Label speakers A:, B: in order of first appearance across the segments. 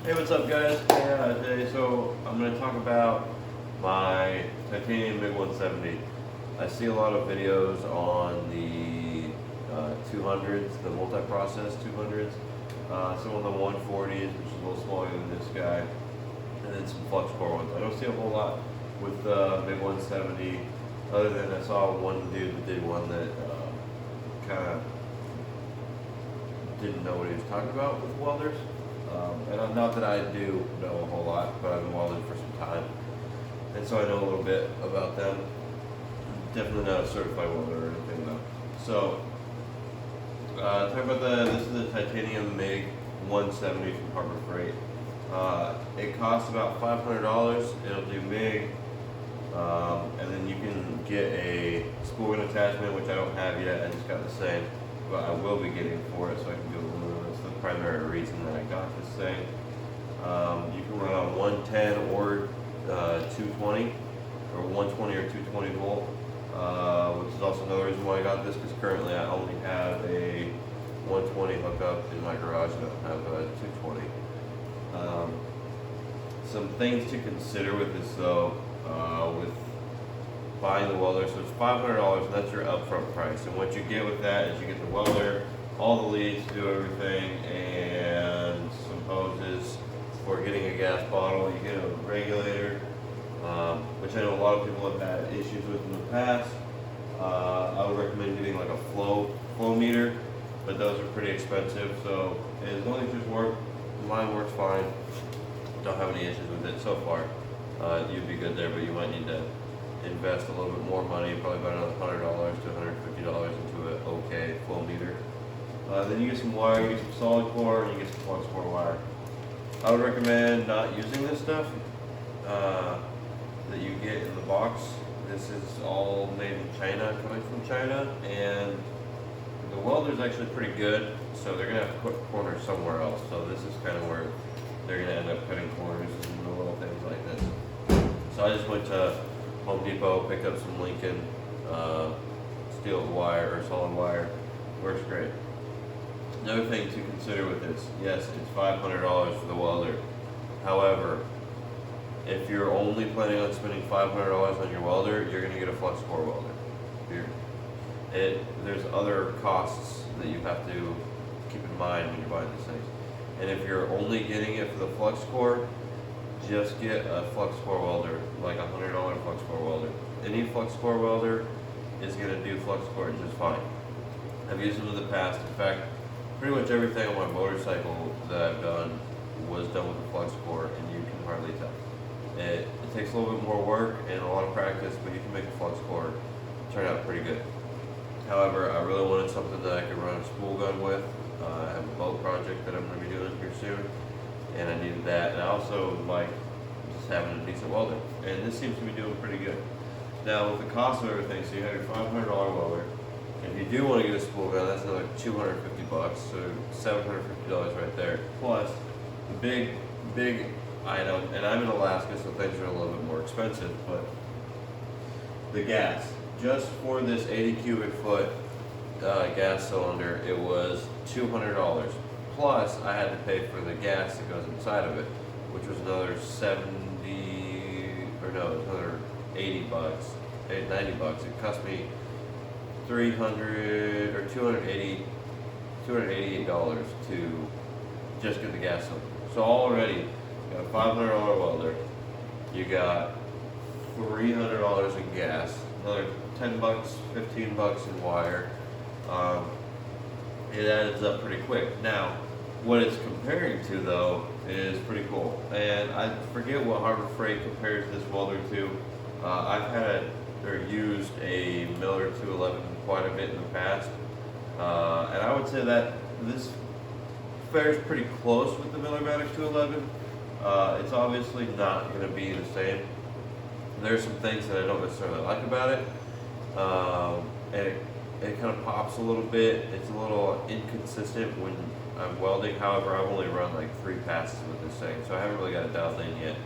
A: Hey, what's up, guys? Yeah, today, so I'm going to talk about my titanium MIG 170. I see a lot of videos on the 200s, the multi-process 200s, some of the 140s, which is a little smaller than this guy, and then some flux core ones. I don't see a whole lot with MIG 170, other than I saw one dude that did one that kind of didn't know what he was talking about with welders. And not that I do know a whole lot, but I've been welding for some time, and so I know a little bit about them. Definitely not a certified welder or anything though. So, talk about this is the titanium MIG 170 from Harbor Freight. It costs about $500. It'll do MIG, and then you can get a spool gun attachment, which I don't have yet. I just got the same, but I will be getting for it, so I can do aluminum. That's the primary reason that I got this thing. You can run on 110 or 220, or 120 or 220 volt, which is also another reason why I got this, because currently I only have a 120 hookup in my garage. I don't have a 220. Some things to consider with this though, with buying the welder. So it's $500, and that's your upfront price. And what you get with that is you get the welder, all the leads to do everything, and some hoses for getting a gas bottle. You get a regulator, which I know a lot of people have had issues with in the past. I would recommend getting like a flow meter, but those are pretty expensive. So as long as yours work, mine works fine. Don't have any issues with it so far. You'd be good there, but you might need to invest a little bit more money, probably about another $100 to $150 into an okay flow meter. Then you get some wire, you get some solid core, and you get some flux core wire. I would recommend not using this stuff that you get in the box. This is all made in China, coming from China, and the welder is actually pretty good, so they're going to have to put corners somewhere else. So this is kind of where they're going to end up cutting corners and the little things like this. So I just went to Home Depot, picked up some Lincoln steel wire or solid wire. Works great. Another thing to consider with this, yes, it's $500 for the welder. However, if you're only planning on spending $500 on your welder, you're going to get a flux core welder. There's other costs that you have to keep in mind when you're buying these things. And if you're only getting it for the flux core, just get a flux core welder, like a $100 flux core welder. Any flux core welder is going to do flux core just fine. I've used them in the past. In fact, pretty much everything on my motorcycle that I've done was done with a flux core, and you can hardly tell. It takes a little bit more work and a lot of practice, but you can make a flux core turn out pretty good. However, I really wanted something that I could run a spool gun with. I have a boat project that I'm going to be doing here soon, and I needed that. And I also like just having a decent welder, and this seems to be doing pretty good. Now, with the cost of everything, so you have your $500 welder. If you do want to get a spool gun, that's another $250, so $750 right there. Plus, the big item, and I'm in Alaska, so things are a little bit more expensive, but the gas. Just for this 80 cubic foot gas cylinder, it was $200. Plus, I had to pay for the gas that goes inside of it, which was another another 80 bucks, 90 bucks. It cost me $300 or $288 to just get the gas cylinder. So already, you got a $500 welder, you got $300 in gas, another 10 bucks, 15 bucks in wire. It adds up pretty quick. Now, what it's comparing to though is pretty cool. And I forget what Harbor Freight compares this welder to. I've had or used a Miller 211 quite a bit in the past, and I would say that this fares pretty close with the Miller 211. It's obviously not going to be the same. There's some things that I don't necessarily like about it, and it kind of pops a little bit. It's a little inconsistent when I'm welding. However, I've only run like 3 passes with this thing, so I haven't really got it dialed in yet.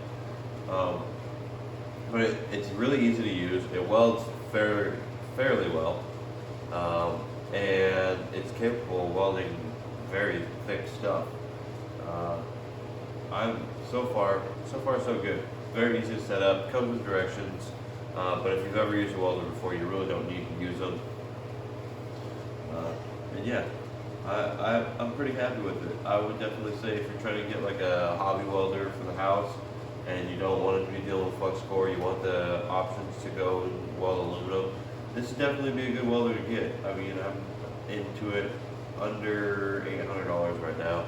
A: But it's really easy to use. It welds fairly well, and it's capable of welding very thick stuff. so far so good. Very easy to set up. Comes with directions. But if you've ever used a welder before, you really don't need to use them. And yeah, I'm pretty happy with it. I would definitely say if you're trying to get like a hobby welder for the house and you don't want to be dealing with flux core, you want the options to go and weld aluminum, this would definitely be a good welder to get. I mean, I'm into it under $800 right now,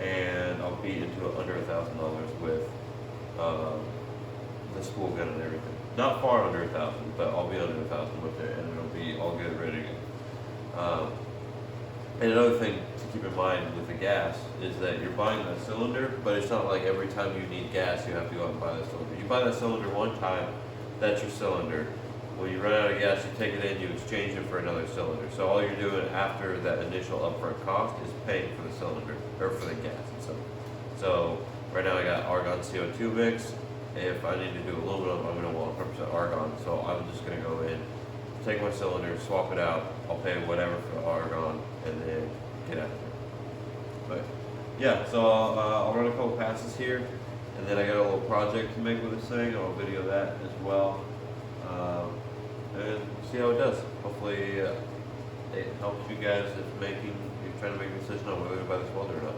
A: and I'll be into it under $1,000 with the spool gun and everything. Not far under 1,000, but I'll be under 1,000 with it, and it'll be all good, ready to go. And another thing to keep in mind with the gas is that you're buying that cylinder, but it's not like every time you need gas you have to go out and buy that cylinder. You buy that cylinder one time, that's your cylinder. When you run out of gas, you take it in, you exchange it for another cylinder. So all you're doing after that initial upfront cost is paying for the cylinder, or for the gas itself. So right now I got argon CO2 mix. If I need to do aluminum, I'm going to want 100% argon. So I'm just going to go in, take my cylinder, swap it out. I'll pay whatever for the argon, and then get out of here. But yeah, so I'll run a couple passes here, and then I got a little project to make with this thing. I'll video that as well, and see how it does. Hopefully it helps you guys if you're trying to make a decision on whether to buy this welder or not.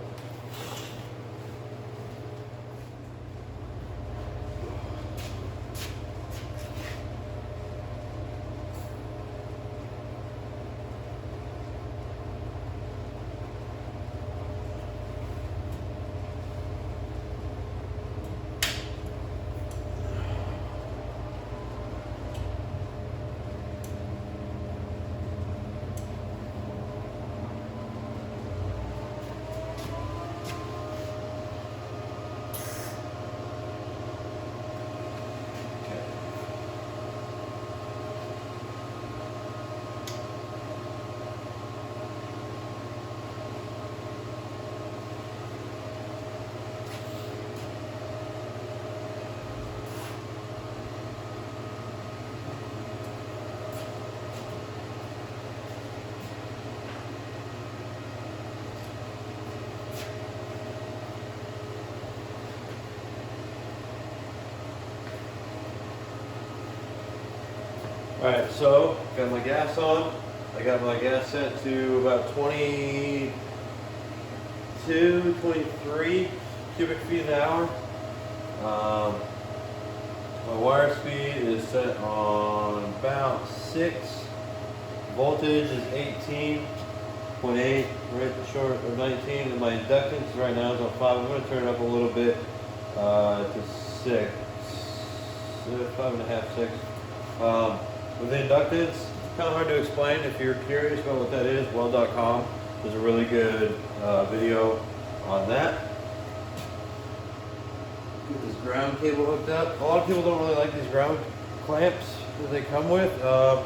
A: Alright, so got my gas on. I got my gas set to about 22, 23 cubic feet an hour. My wire speed is set on about 6. Voltage is 18.8, right short of 19. And my inductance right now is on 5. I'm going to turn it up a little bit to 6, 5.5, 6. With the inductance, kind of hard to explain. If you're curious about what that is, weld.com does a really good video on that. Get this ground cable hooked up. A lot of people don't really like these ground clamps that they come with. I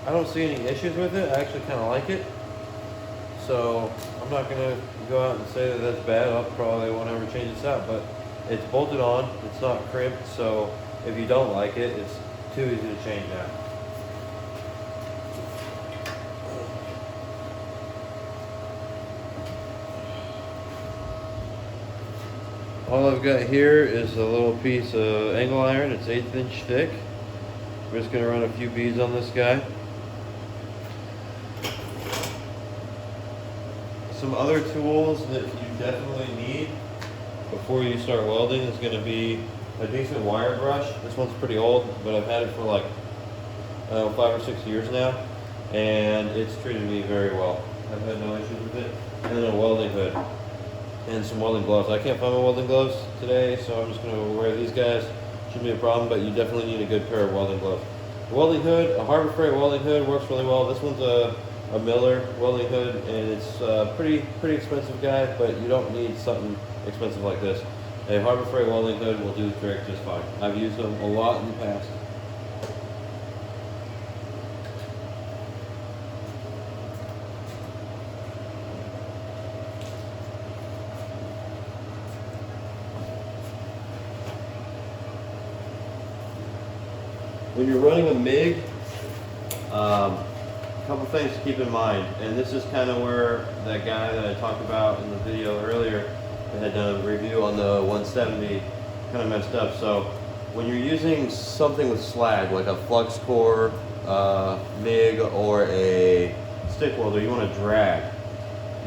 A: don't see any issues with it. I actually kind of like it. So I'm not going to go out and say that that's bad. I'll probably won't ever change this out, but it's bolted on. It's not crimped. So if you don't like it, it's too easy to change out. All I've got here is a little piece of angle iron. It's 1/8 inch thick. We're just going to run a few beads on this guy. Some other tools that you definitely need before you start welding is going to be a decent wire brush. This one's pretty old, but I've had it for like 5 or 6 years now, and it's treated me very well. I've had no issues with it. And then a welding hood and some welding gloves. I can't find my welding gloves today, so I'm just going to wear these guys. Shouldn't be a problem, but you definitely need a good pair of welding gloves. A welding hood, a Harbor Freight welding hood works really well. This one's a Miller welding hood, and it's a pretty expensive guy, but you don't need something expensive like this. A Harbor Freight welding hood will do the trick just fine. I've used them a lot in the past. When you're running a MIG, a couple things to keep in mind, and this is kind of where that guy that I talked about in the video earlier I had done a review on the 170, kind of messed up. So when you're using something with slag, like a flux core, MIG, or a stick welder, you want to drag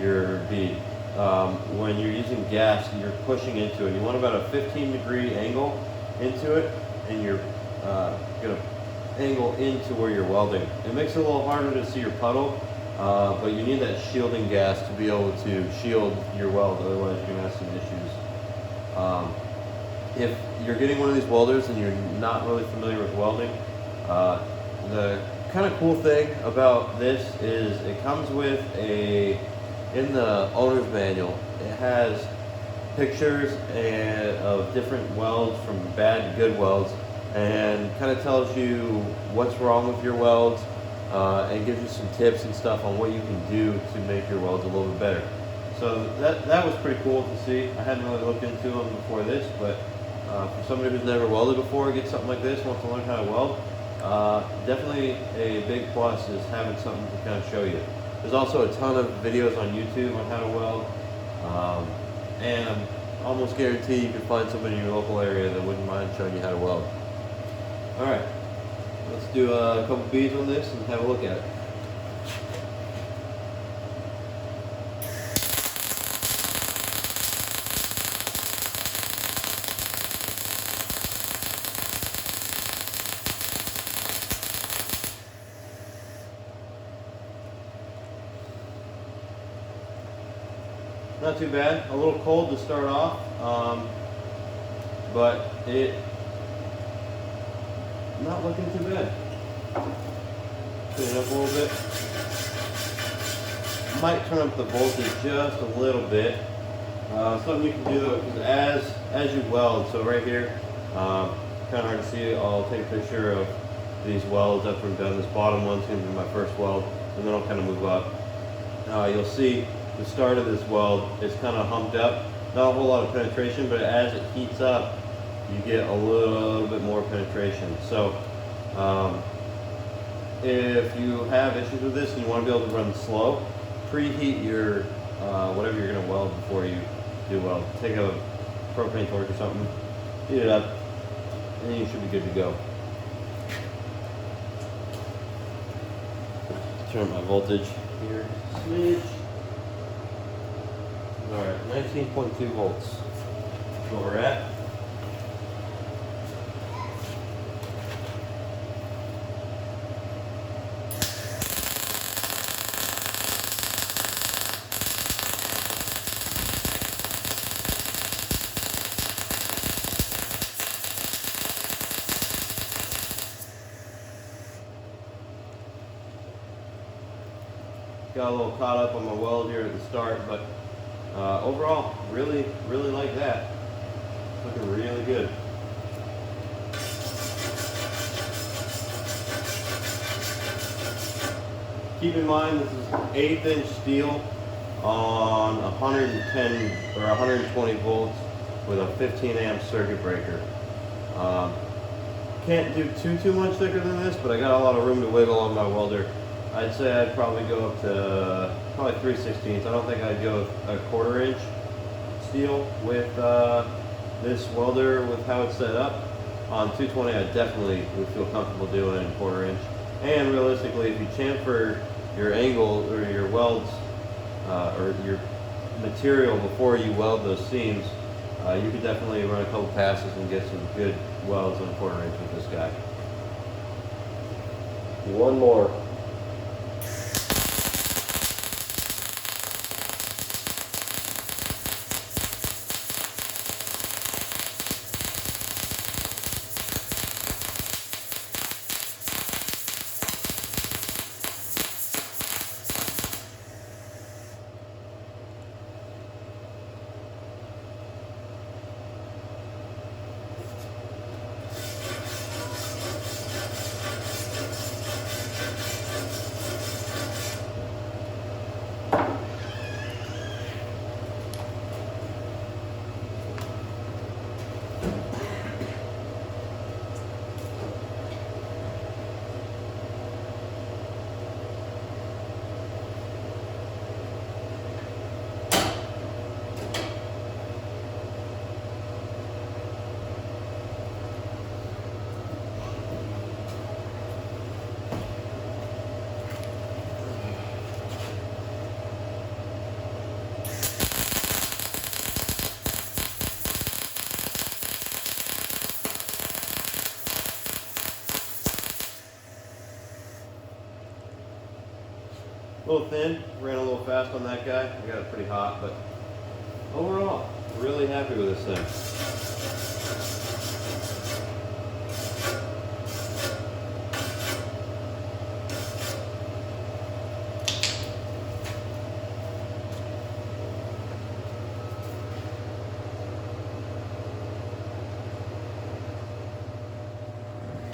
A: your bead. When you're using gas, you're pushing into it. You want about a 15-degree angle into it, and you're going to angle into where you're welding. It makes it a little harder to see your puddle, but you need that shielding gas to be able to shield your weld, otherwise you're going to have some issues. If you're getting one of these welders and you're not really familiar with welding, the kind of cool thing about this is it comes with in the owner's manual, it has pictures of different welds, from bad to good welds, and kind of tells you what's wrong with your welds, and gives you some tips and stuff on what you can do to make your welds a little bit better. So that was pretty cool to see. I hadn't really looked into them before this, but for somebody who's never welded before, get something like this, wants to learn how to weld, definitely a big plus is having something to kind of show you. There's also a ton of videos on YouTube on how to weld, and I'm almost guaranteed you can find somebody in your local area that wouldn't mind showing you how to weld. Alright, let's do a couple beads on this and have a look at it. Not too bad. A little cold to start off, but it not looking too bad. Turn it up a little bit. Might turn up the voltage just a little bit. Something you can do though, because as you weld, so right here, kind of hard to see. I'll take a picture of these welds after I'm done. This bottom one's going to be my first weld, and then I'll kind of move up. You'll see the start of this weld is kind of humped up. Not a whole lot of penetration, but as it heats up, you get a little bit more penetration. So if you have issues with this and you want to be able to run slow, preheat your whatever you're going to weld before you do weld. Take a propane torch or something, heat it up, and then you should be good to go. Turn my voltage here, smidge. Alright, 19.2 volts. That's where we're at. Got a little caught up on my weld here at the start, but overall, really like that. Looking really good. Keep in mind this is 1/8 inch steel on 110 or 120 volts with a 15 amp circuit breaker. Can't do too much thicker than this, but I got a lot of room to wiggle on my welder. I'd say I'd probably go up to probably 3/16. I don't think I'd go a 1/4 inch steel with this welder with how it's set up. On 220, I definitely would feel comfortable doing 1/4 inch. And realistically, if you chamfer your angle or your welds or your material before you weld those seams, you could definitely run a couple passes and get some good welds on 1/4 inch with this guy. One more. A little thin, ran a little fast on that guy. I got it pretty hot, but overall, really happy with this thing.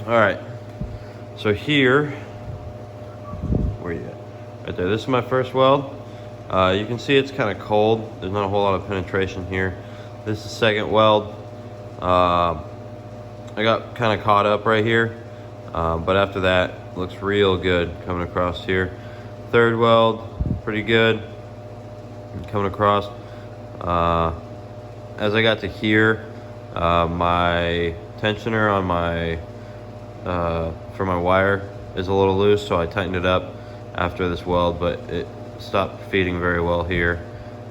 A: All right, so here, where you at? Right there, this is my first weld. You can see it's kind of cold. There's not a whole lot of penetration here. This is second weld. I got kind of caught up right here, but after that, looks real good coming across here. Third weld, pretty good coming across. As I got to here, my tensioner on my for my wire is a little loose, so I tightened it up after this weld, but it stopped feeding very well here.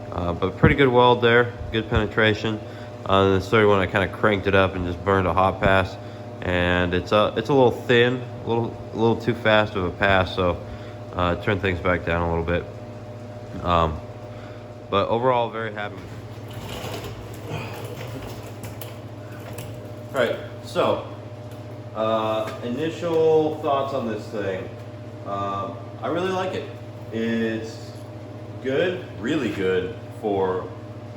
A: But pretty good weld there, good penetration. This third one I kind of cranked it up and just burned a hot pass, and it's a little thin, a little too fast of a pass, so turn things back down a little bit. But overall, very happy. All right, so initial thoughts on this thing. I really like it. It's good, really good for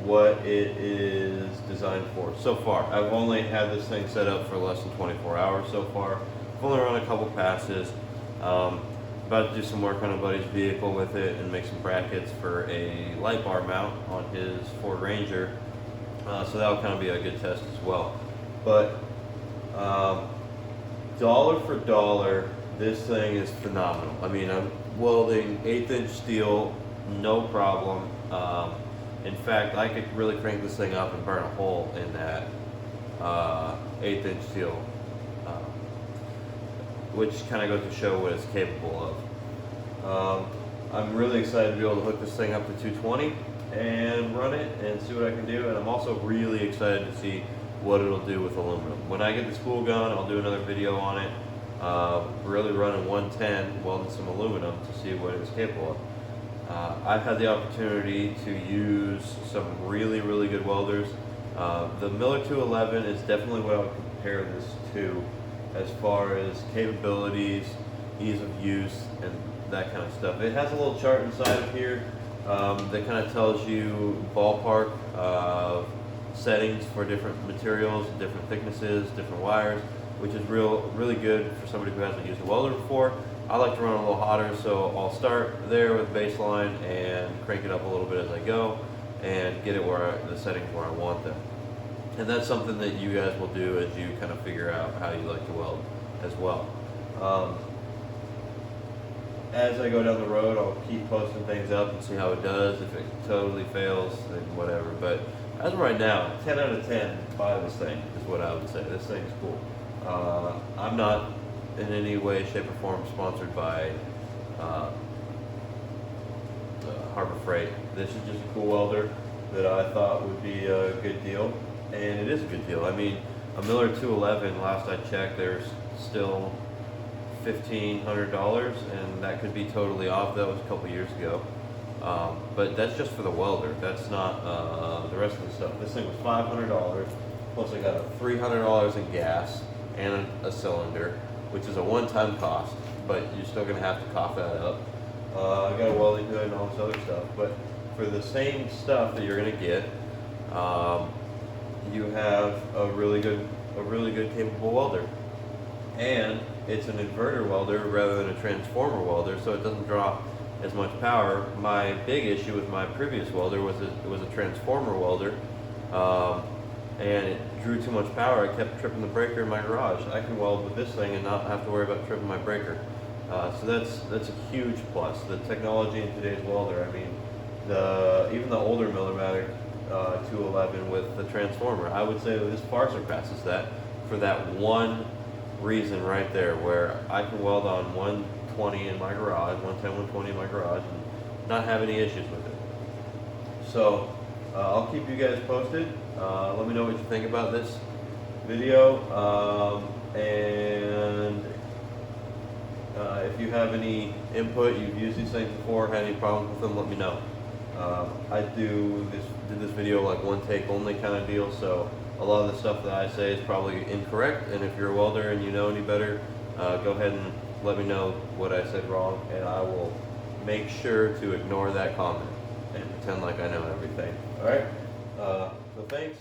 A: what it is designed for so far. I've only had this thing set up for less than 24 hours so far. I've only run a couple passes. About to do some work on a buddy's vehicle with it and make some brackets for a light bar mount on his Ford Ranger. So that'll kind of be a good test as well. But dollar for dollar, this thing is phenomenal. I mean, I'm welding 1/8" steel, no problem. In fact, I could really crank this thing up and burn a hole in that 1/8" steel, which kind of goes to show what it's capable of. I'm really excited to be able to hook this thing up to 220 and run it and see what I can do. And I'm also really excited to see what it'll do with aluminum. When I get the spool gun, I'll do another video on it. Really running 110, welding some aluminum to see what it was capable of. I've had the opportunity to use some really, really good welders. The Miller 211 is definitely what I would compare this to as far as capabilities, ease of use, and that kind of stuff. It has a little chart inside of here that kind of tells you ballpark settings for different materials, different thicknesses, different wires, which is really good for somebody who hasn't used a welder before. I like to run a little hotter, so I'll start there with baseline and crank it up a little bit as I go and get it where the settings where I want them. And that's something that you guys will do as you kind of figure out how you like to weld as well. As I go down the road, I'll keep posting things up and see how it does. If it totally fails, then whatever. But as of right now, 10 out of 10, buy this thing is what I would say. This thing's cool. I'm not in any way, shape, or form sponsored by Harbor Freight. This is just a cool welder that I thought would be a good deal, and it is a good deal. I mean, a Miller 211, last I checked, there's still $1,500, and that could be totally off. That was a couple years ago. But that's just for the welder. That's not the rest of the stuff. This thing was $500, plus I got $300 in gas and a cylinder, which is a one-time cost, but you're still going to have to cough that up. I got a welding hood and all this other stuff, but for the same stuff that you're going to get, you have a really good capable welder. And it's an inverter welder rather than a transformer welder, so it doesn't draw as much power. My big issue with my previous welder was it was a transformer welder, and it drew too much power. I kept tripping the breaker in my garage. I can weld with this thing and not have to worry about tripping my breaker. So that's a huge plus. The technology in today's welder. I mean, even the older Miller 211 with the transformer, I would say this far surpasses that for that one reason right there, where I can weld on 120 in my garage, 110, 120 in my garage, and not have any issues with it. So I'll keep you guys posted. Let me know what you think about this video, and if you have any input, you've used these things before, had any problems with them, let me know. I did this video like one take only kind of deal, so a lot of the stuff that I say is probably incorrect, and if you're a welder and you know any better, go ahead and let me know what I said wrong, and I will make sure to ignore that comment and pretend like I know everything. Alright? So thanks.